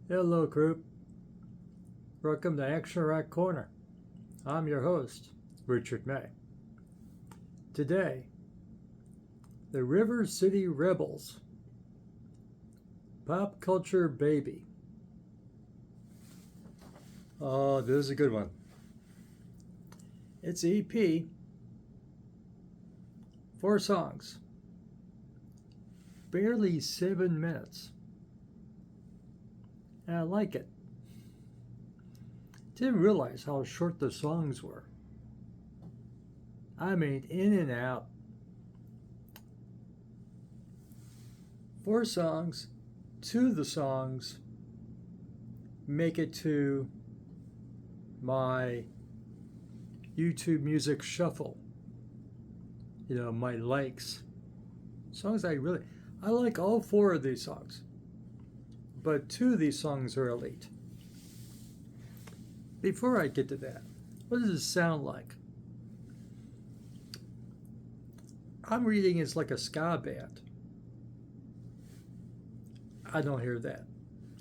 Hello, group. Welcome to Action Rock Corner. I'm your host, Richard May. Today, the River City Rebels, Pop Culture Baby. Oh, this is a good one. It's EP, 4 songs, barely 7 minutes. And I like it. Didn't realize how short the songs were. I mean, in and out. 4 songs, 2 of the songs make it to my YouTube Music Shuffle. My likes. Songs I like all 4 of these songs. But 2 of these songs are elite. Before I get to that, what does it sound like? I'm reading it's like a ska band. I don't hear that.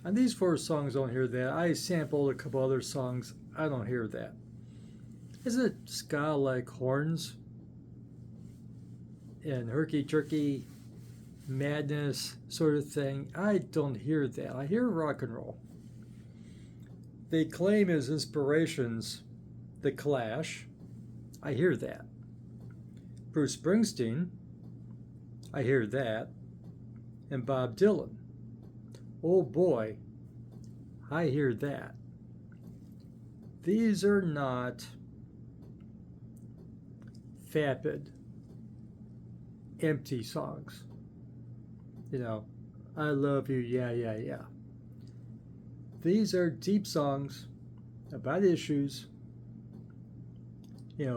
On these 4 songs, I don't hear that. I sampled a couple other songs. I don't hear that. Isn't it ska like horns and herky-jerky madness sort of thing? I don't hear that. I hear rock and roll. They claim as inspirations The Clash. I hear that. Bruce Springsteen. I hear that. And Bob Dylan. Oh boy, I hear that. These are not vapid, empty songs. I love you, yeah, yeah, yeah. These are deep songs about issues,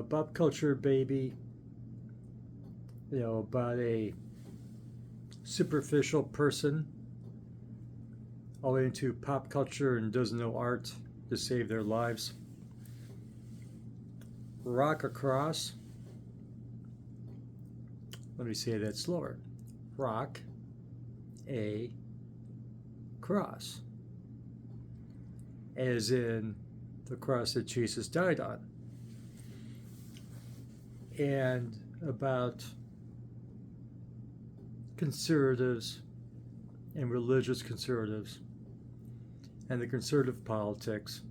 pop culture baby, about a superficial person all into pop culture and doesn't know art to save their lives. Rock across. Let me say that slower. Rock a cross. As in the cross that Jesus died on. And about conservatives and religious conservatives and the conservative politics.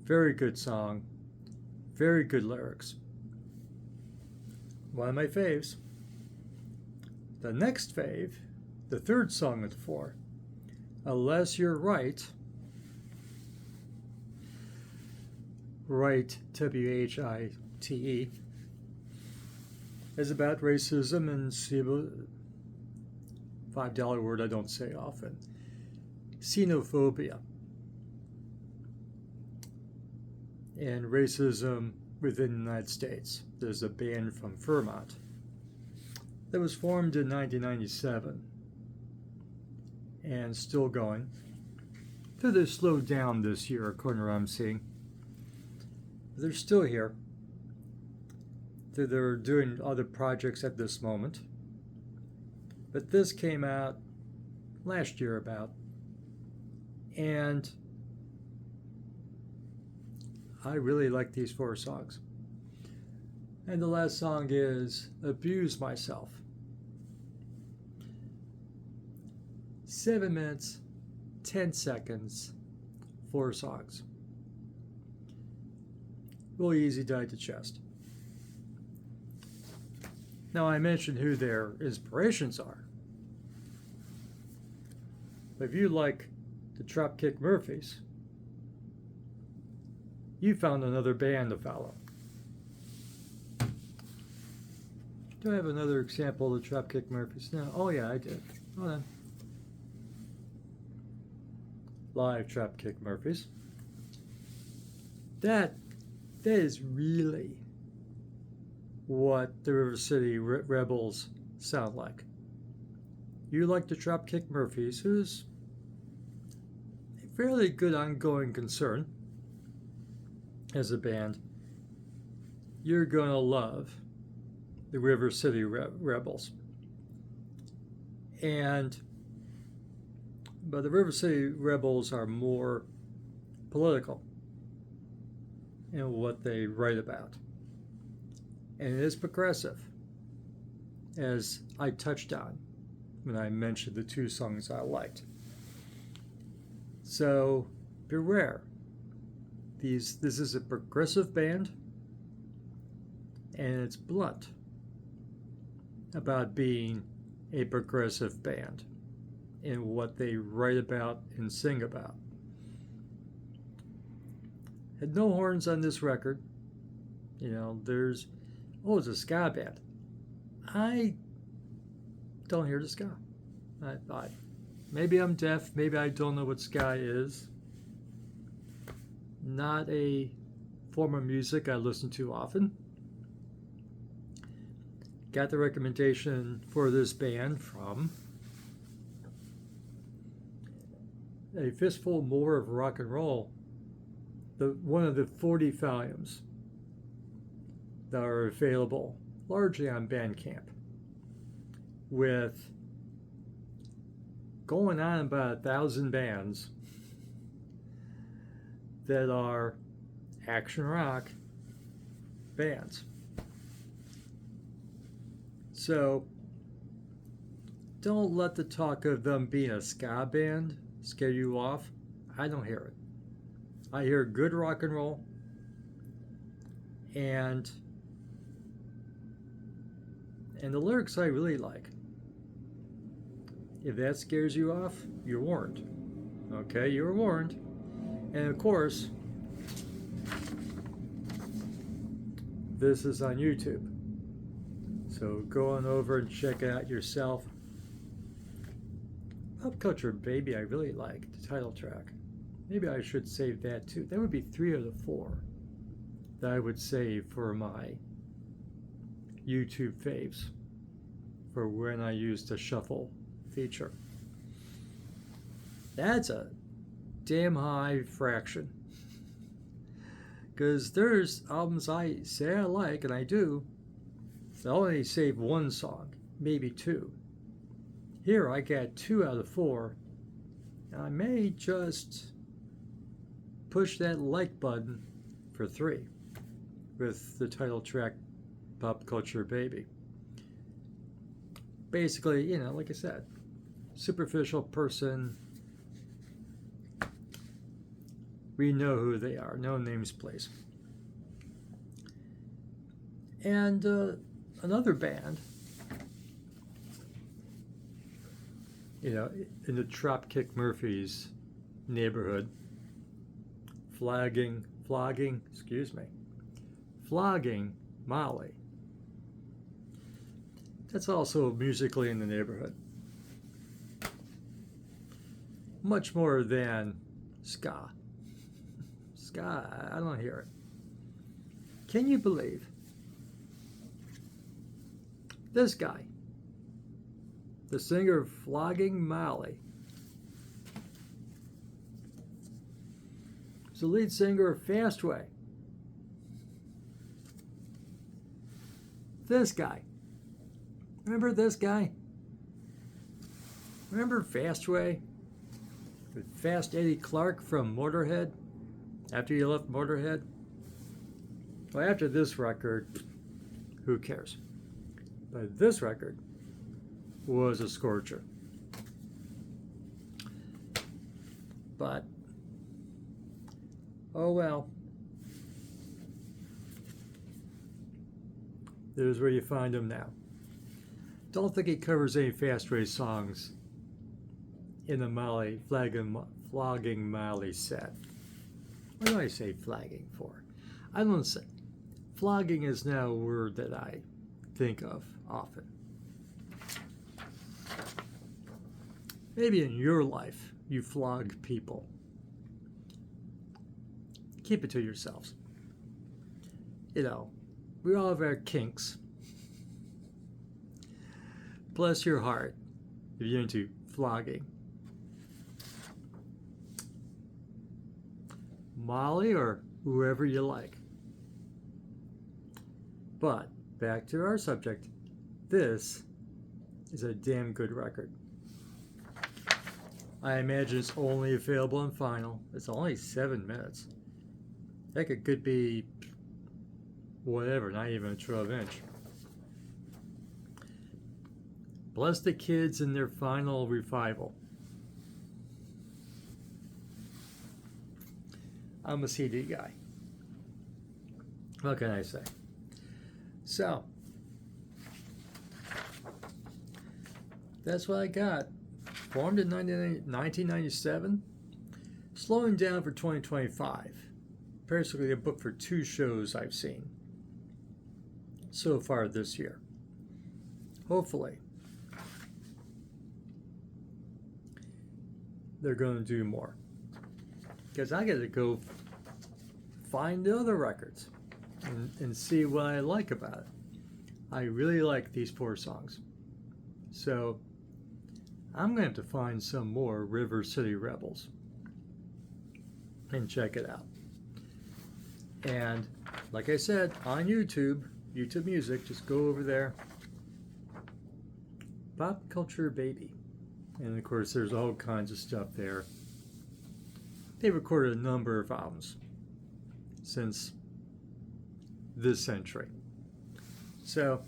Very good song. Very good lyrics. One of my faves. The next fave, the third song of the 4, Unless You're Right, Right, W-H-I-T-E, is about racism and $5 word I don't say often. Xenophobia. And racism within the United States. There's a band from Vermont that was formed in 1997 and still going. Though they slowed down this year, according to what I'm seeing. They're still here. They're doing other projects at this moment. But this came out last year about. And I really like these 4 songs. And the last song is Abuse Myself. 7 minutes, 10 seconds, 4 songs. Really easy to digest. Now I mentioned who their inspirations are. If you like the Dropkick Murphys, you found another band to follow. Do I have another example of the Dropkick Murphys? No. Oh yeah, I did. Hold on. Live Dropkick Murphys. That is really what the River City Rebels sound like. You like the Dropkick Murphys, who's a fairly good ongoing concern as a band. You're gonna love the River City Rebels. And But the River City Rebels are more political in what they write about. And it is progressive, as I touched on when I mentioned the two songs I liked. So beware. This is a progressive band, and it's blunt about being a progressive band in what they write about and sing about. Had no horns on this record. There's, it's a ska band. I don't hear the ska. Maybe I'm deaf. Maybe I don't know what ska is. Not a form of music I listen to often. Got the recommendation for this band from A Fistful More of Rock and Roll, one of the 40 volumes that are available largely on Bandcamp, with going on about 1,000 bands that are action rock bands. So don't let the talk of them being a ska band scare you off. I don't hear it. I hear good rock and roll, and the lyrics I really like. If that scares you off, you're warned. Okay, you're warned. And of course, this is on YouTube. So go on over and check it out yourself. Pop Culture Baby, I really like the title track. Maybe I should save that too. That would be 3 of the 4 that I would save for my YouTube faves for when I use the shuffle feature. That's a damn high fraction. Because there's albums I say I like, and I do. I only save 1 song, maybe 2. Here I got 2 out of 4. I may just push that like button for 3 with the title track Pop Culture Baby. Basically, like I said, superficial person. We know who they are. No names, please. And another band, in the Dropkick Murphys neighborhood, flogging Molly. That's also musically in the neighborhood. Much more than ska. Ska, I don't hear it. Can you believe this guy, the singer of Flogging Molly, is the lead singer of Fastway? This guy. Remember this guy? Remember Fastway? With Fast Eddie Clark from Motorhead? After you left Motorhead? Well, after this record, who cares? But this record was a scorcher. But, oh well. There's where you find him now. Don't think he covers any Fastway songs in the Flogging Molly set. What do I say flagging for? I don't say. Flogging is now a word that I think of often. Maybe in your life you flog people. Keep it to yourselves. We all have our kinks. Bless your heart if you're into flogging. Molly or whoever you like. But back to our subject. This is a damn good record. I imagine it's only available on vinyl. It's only 7 minutes. Heck, it could be whatever, not even a 12-inch. Bless the kids in their final revival. I'm a CD guy. What can I say? So, that's what I got. Formed in 1997, slowing down for 2025. Basically a book for 2 shows I've seen so far this year. Hopefully, they're going to do more. Because I got to go find the other records and see what I like about it. I really like these 4 songs. So I'm going to have to find some more River City Rebels and check it out. And like I said, on YouTube Music, just go over there. Pop Culture Baby. And of course, there's all kinds of stuff there. They recorded a number of albums since this century. So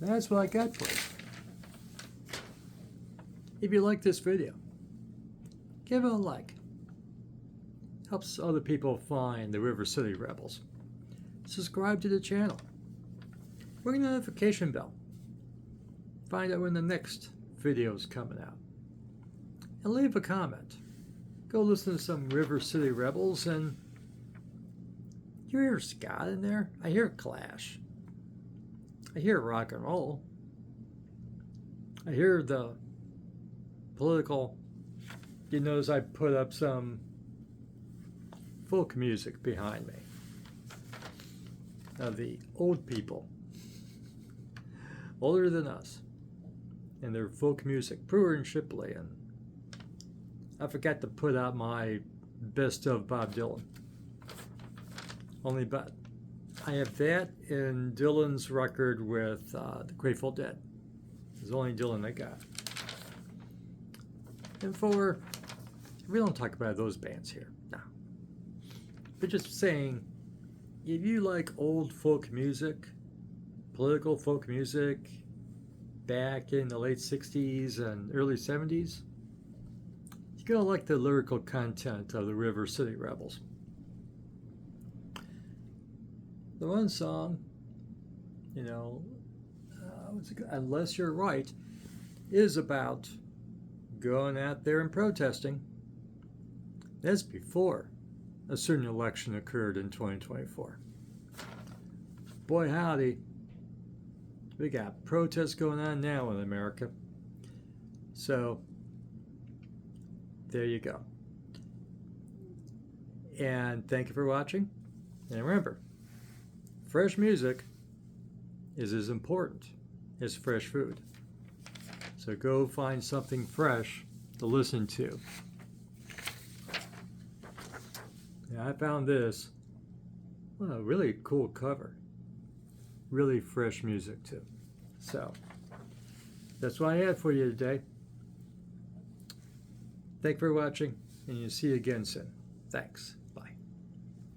that's what I got for you. If you like this video, give it a like. Helps other people find the River City Rebels. Subscribe to the channel. Ring the notification bell. Find out when the next video is coming out. And leave a comment. Go listen to some River City Rebels, and you hear ska in there? I hear Clash. I hear rock and roll. I hear the political. You notice I put up some folk music behind me of the old people, older than us, and their folk music, Brewer and Shipley, and I forgot to put out my best of Bob Dylan. But I have that in Dylan's record with the Grateful Dead. It's the only Dylan I got. And we don't talk about those bands here, no. But just saying, if you like old folk music, political folk music, back in the late 60s and early 70s, you're gonna like the lyrical content of the River City Rebels. The one song, Unless You're Right, is about going out there and protesting. That's before a certain election occurred in 2024. Boy howdy, we got protests going on now in America. So there you go. And thank you for watching. And remember, fresh music is as important as fresh food. So go find something fresh to listen to. Yeah, I found this. Well, a really cool cover. Really fresh music too. So that's what I had for you today. Thank you for watching, and you'll see you again soon. Thanks.